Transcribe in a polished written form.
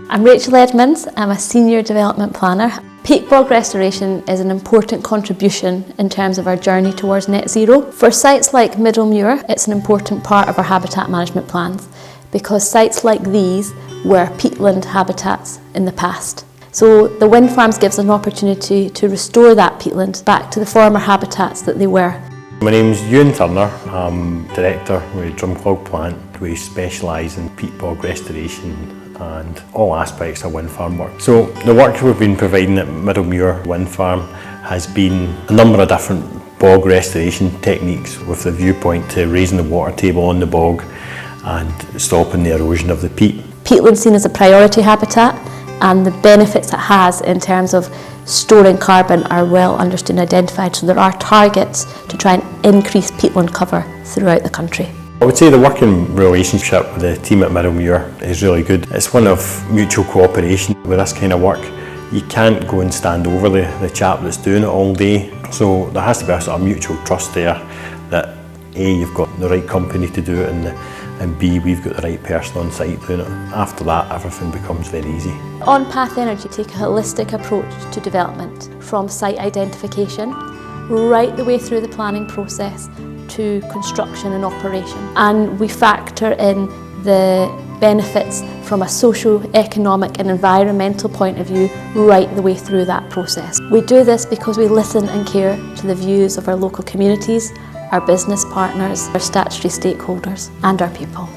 I'm Rachael Edmonds, I'm a Senior Development Planner. Peat bog restoration is an important contribution in terms of our journey towards net zero. For sites like Middle Muir, it's an important part of our habitat management plans because sites like these were peatland habitats in the past. So the wind farms gives us an opportunity to restore that peatland back to the former habitats that they were. My name's Ewan Turner, I'm Director with Drumclog Plant. We specialise in peat bog restoration and all aspects of wind farm work. So the work we've been providing at Middle Muir Wind Farm has been a number of different bog restoration techniques with the viewpoint to raising the water table on the bog and stopping the erosion of the peat. Peatland seen as a priority habitat, and the benefits it has in terms of storing carbon are well understood and identified, so there are targets to try and increase peatland cover throughout the country. I would say the working relationship with the team at Middle Muir is really good. It's one of mutual cooperation with this kind of work. You can't go and stand over the chap that's doing it all day, so there has to be a sort of mutual trust there that A, you've got the right company to do it, and B, we've got the right person on site doing it. After that, everything becomes very easy. OnPath Energy take a holistic approach to development, from site identification right the way through the planning process to construction and operation. And we factor in the benefits from a socio-economic and environmental point of view right the way through that process. We do this because we listen and care to the views of our local communities, our business partners, our statutory stakeholders and our people.